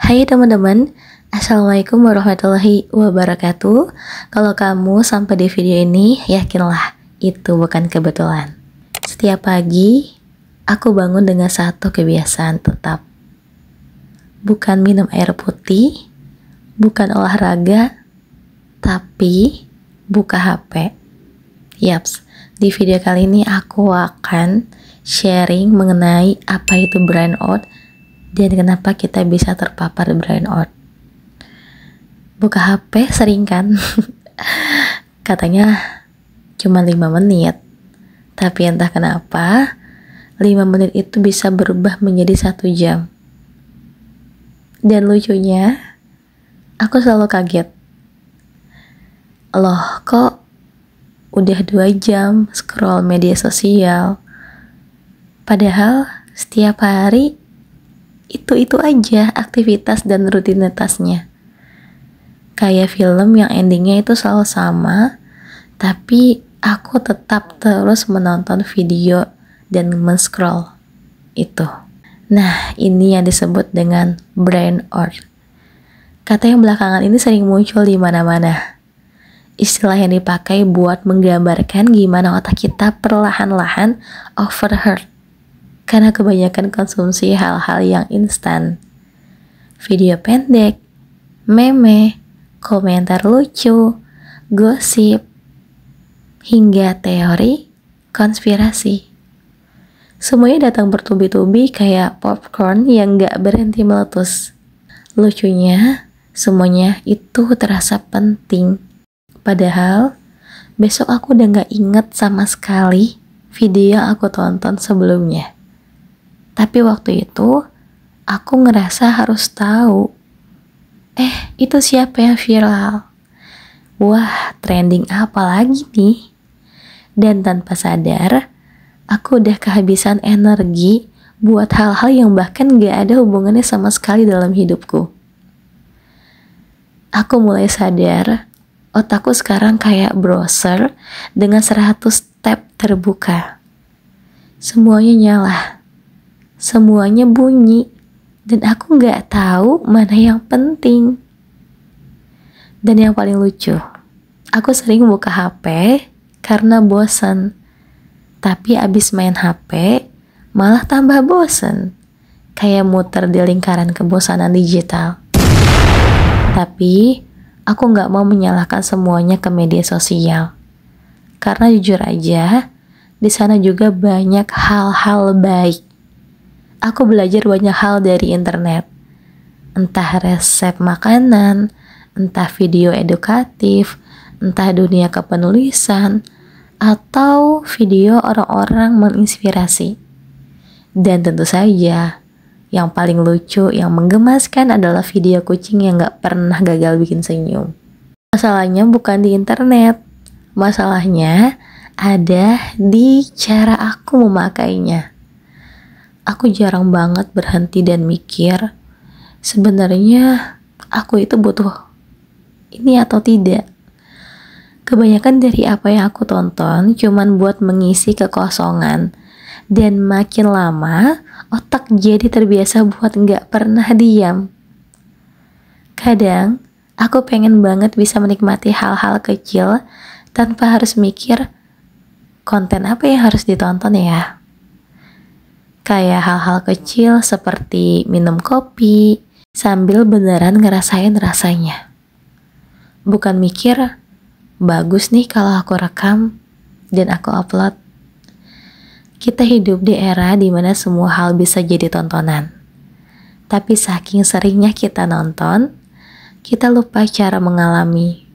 Hai teman-teman, Assalamualaikum warahmatullahi wabarakatuh. Kalau kamu sampai di video ini, yakinlah itu bukan kebetulan. Setiap pagi, aku bangun dengan satu kebiasaan tetap. Bukan minum air putih, bukan olahraga, tapi buka HP. Yaps, di video kali ini aku akan sharing mengenai apa itu burnout dan kenapa kita bisa terpapar burnout. Buka HP sering kan? Katanya cuma 5 menit. Tapi entah kenapa 5 menit itu bisa berubah menjadi 1 jam. Dan lucunya, aku selalu kaget. Loh, kok udah 2 jam scroll media sosial? Padahal setiap hari itu aja aktivitas dan rutinitasnya. Kayak film yang endingnya itu selalu sama, tapi aku tetap terus menonton video dan men-scroll itu. Nah, ini yang disebut dengan burnout. Kata yang belakangan ini sering muncul di mana-mana. Istilah yang dipakai buat menggambarkan gimana otak kita perlahan-lahan overheard karena kebanyakan konsumsi hal-hal yang instan. Video pendek, meme, komentar lucu, gosip, hingga teori konspirasi. Semuanya datang bertubi-tubi kayak popcorn yang gak berhenti meletus. Lucunya, semuanya itu terasa penting. Padahal, besok aku udah gak inget sama sekali video yang aku tonton sebelumnya. Tapi waktu itu, aku ngerasa harus tahu. Itu siapa yang viral? Wah, trending apa lagi nih? Dan tanpa sadar, aku udah kehabisan energi buat hal-hal yang bahkan gak ada hubungannya sama sekali dalam hidupku. Aku mulai sadar, otakku sekarang kayak browser dengan 100 tab terbuka. Semuanya nyala. Semuanya bunyi, dan aku gak tahu mana yang penting. Dan yang paling lucu, aku sering buka HP karena bosan. Tapi abis main HP, malah tambah bosan. Kayak muter di lingkaran kebosanan digital. Tapi, aku gak mau menyalahkan semuanya ke media sosial. Karena jujur aja, di sana juga banyak hal-hal baik. Aku belajar banyak hal dari internet, entah resep makanan, entah video edukatif, entah dunia kepenulisan, atau video orang-orang menginspirasi. Dan tentu saja, yang paling lucu, yang menggemaskan adalah video kucing yang gak pernah gagal bikin senyum. Masalahnya bukan di internet, masalahnya ada di cara aku memakainya. Aku jarang banget berhenti dan mikir, sebenarnya aku itu butuh ini atau tidak. Kebanyakan dari apa yang aku tonton cuman buat mengisi kekosongan. Dan makin lama, otak jadi terbiasa buat gak pernah diam. Kadang, aku pengen banget bisa menikmati hal-hal kecil tanpa harus mikir, konten apa yang harus ditonton ya? Kayak hal-hal kecil seperti minum kopi sambil beneran ngerasain rasanya. Bukan mikir, bagus nih kalau aku rekam dan aku upload. Kita hidup di era dimana semua hal bisa jadi tontonan. Tapi saking seringnya kita nonton, kita lupa cara mengalami.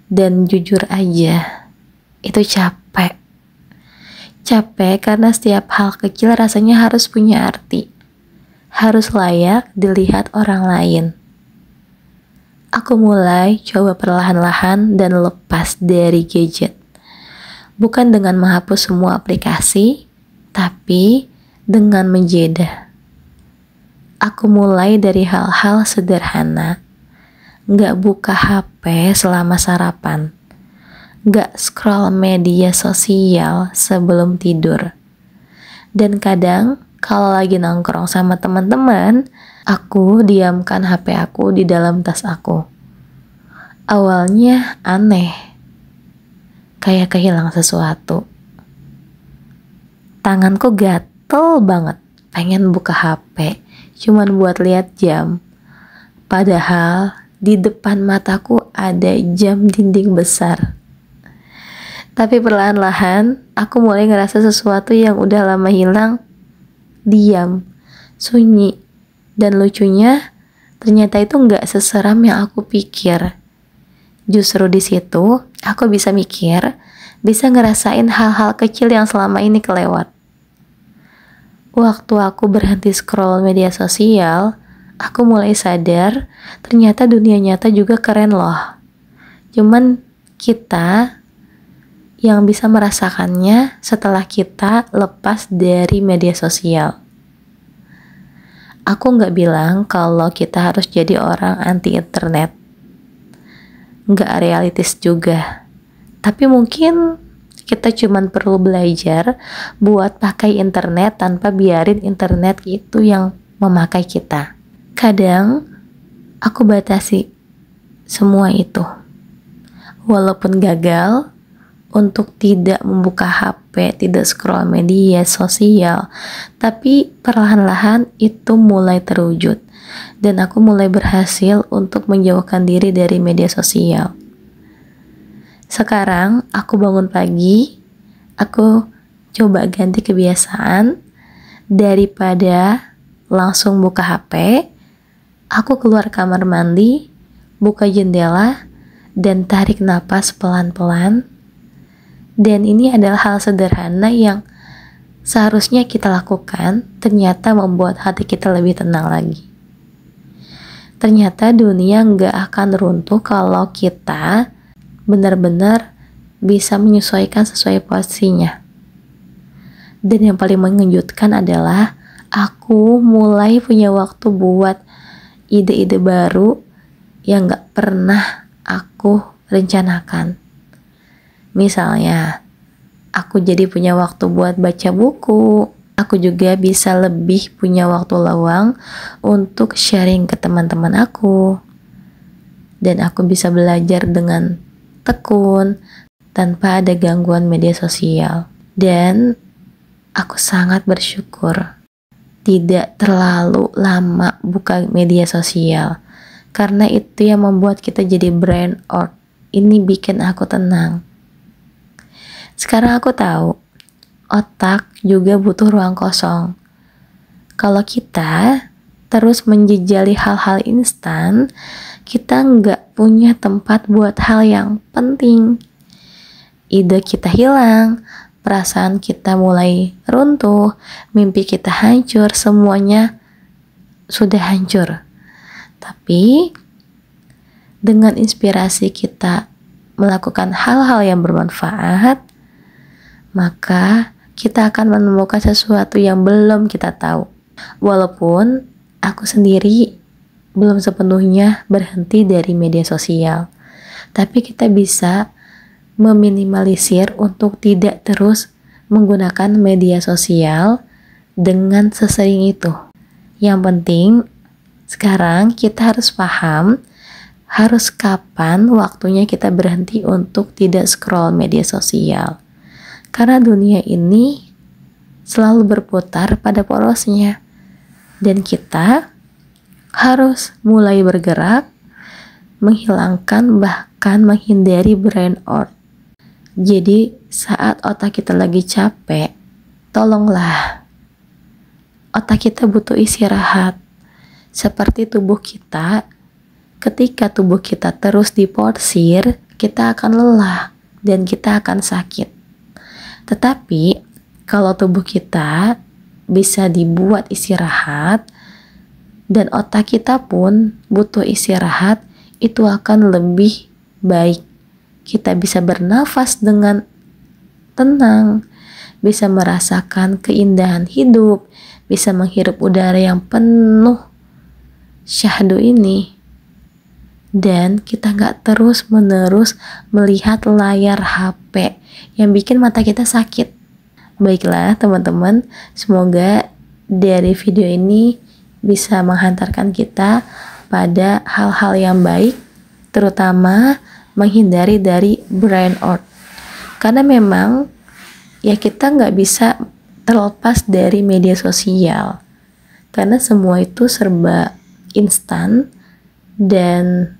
Dan jujur aja, itu capek. Capek karena setiap hal kecil rasanya harus punya arti. Harus layak dilihat orang lain. Aku mulai coba perlahan-lahan dan lepas dari gadget. Bukan dengan menghapus semua aplikasi, tapi dengan menjeda. Aku mulai dari hal-hal sederhana. Gak buka HP selama sarapan. Gak scroll media sosial sebelum tidur. Dan kadang kalau lagi nongkrong sama teman-teman, Aku diamkan HP aku di dalam tas aku. Awalnya aneh, kayak kehilangan sesuatu. Tanganku gatel banget, pengen buka HP, cuman buat lihat jam. Padahal di depan mataku ada jam dinding besar. Tapi perlahan-lahan aku mulai ngerasa sesuatu yang udah lama hilang, diam, sunyi, dan lucunya ternyata itu nggak seseram yang aku pikir. Justru di situ aku bisa mikir, bisa ngerasain hal-hal kecil yang selama ini kelewat. Waktu aku berhenti scroll media sosial, aku mulai sadar ternyata dunia nyata juga keren loh. Cuman kita yang bisa merasakannya setelah kita lepas dari media sosial. Aku nggak bilang kalau kita harus jadi orang anti internet. Nggak realistis juga. Tapi mungkin kita cuman perlu belajar buat pakai internet tanpa biarin internet itu yang memakai kita. Kadang aku batasi semua itu. Walaupun gagal untuk tidak membuka HP, tidak scroll media sosial, tapi perlahan-lahan itu mulai terwujud dan aku mulai berhasil untuk menjauhkan diri dari media sosial. Sekarang aku bangun pagi, aku coba ganti kebiasaan daripada langsung buka HP, aku keluar kamar mandi, buka jendela, dan tarik napas pelan-pelan. Dan ini adalah hal sederhana yang seharusnya kita lakukan, ternyata membuat hati kita lebih tenang lagi. Ternyata dunia nggak akan runtuh kalau kita benar-benar bisa menyesuaikan sesuai porsinya. Dan yang paling mengejutkan adalah aku mulai punya waktu buat ide-ide baru yang nggak pernah aku rencanakan. Misalnya, aku jadi punya waktu buat baca buku. Aku juga bisa lebih punya waktu luang untuk sharing ke teman-teman aku. Dan aku bisa belajar dengan tekun tanpa ada gangguan media sosial. Dan aku sangat bersyukur tidak terlalu lama buka media sosial. Karena itu yang membuat kita jadi brain out. Ini bikin aku tenang. Sekarang aku tahu, otak juga butuh ruang kosong. Kalau kita terus menjejali hal-hal instan, kita nggak punya tempat buat hal yang penting. Ide kita hilang, perasaan kita mulai runtuh, mimpi kita hancur, semuanya sudah hancur. Tapi dengan inspirasi kita melakukan hal-hal yang bermanfaat, maka kita akan menemukan sesuatu yang belum kita tahu. Walaupun aku sendiri belum sepenuhnya berhenti dari media sosial, tapi kita bisa meminimalisir untuk tidak terus menggunakan media sosial dengan sesering itu. Yang penting sekarang kita harus paham harus kapan waktunya kita berhenti untuk tidak scroll media sosial. Karena dunia ini selalu berputar pada porosnya. Dan kita harus mulai bergerak, menghilangkan bahkan menghindari brain out. Jadi saat otak kita lagi capek, tolonglah. Otak kita butuh istirahat. Seperti tubuh kita, ketika tubuh kita terus diporsir, kita akan lelah dan kita akan sakit. Tetapi kalau tubuh kita bisa dibuat istirahat dan otak kita pun butuh istirahat, itu akan lebih baik. Kita bisa bernafas dengan tenang, bisa merasakan keindahan hidup, bisa menghirup udara yang penuh syahdu ini. Dan kita nggak terus-menerus melihat layar HP yang bikin mata kita sakit. Baiklah teman-teman, semoga dari video ini bisa menghantarkan kita pada hal-hal yang baik, terutama menghindari dari burnout. Karena memang ya kita nggak bisa terlepas dari media sosial, karena semua itu serba instan dan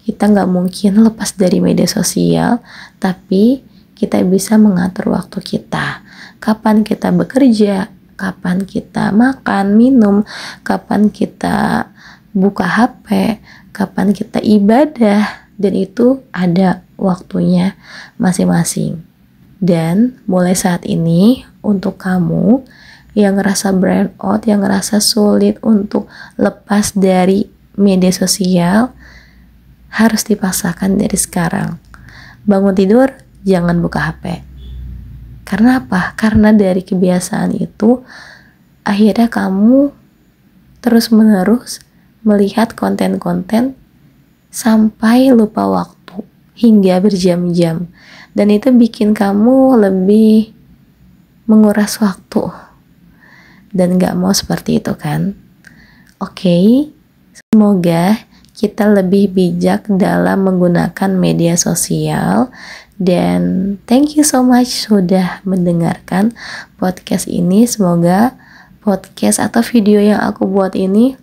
kita nggak mungkin lepas dari media sosial. Tapi kita bisa mengatur waktu kita, kapan kita bekerja, kapan kita makan, minum, kapan kita buka HP, kapan kita ibadah, dan itu ada waktunya masing-masing. Dan mulai saat ini, untuk kamu yang ngerasa burnout, yang ngerasa sulit untuk lepas dari media sosial, harus dipaksakan dari sekarang. Bangun tidur, jangan buka HP. Karena apa? Karena dari kebiasaan itu, akhirnya kamu terus-menerus melihat konten-konten sampai lupa waktu, hingga berjam-jam. Dan itu bikin kamu lebih menguras waktu. Dan gak mau seperti itu kan? Oke, semoga kita lebih bijak dalam menggunakan media sosial. Dan thank you so much sudah mendengarkan podcast ini. Semoga podcast atau video yang aku buat ini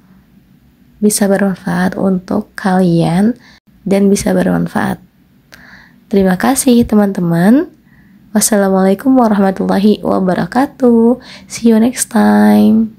bisa bermanfaat untuk kalian dan bisa bermanfaat. Terima kasih teman-teman. Wassalamualaikum warahmatullahi wabarakatuh. See you next time.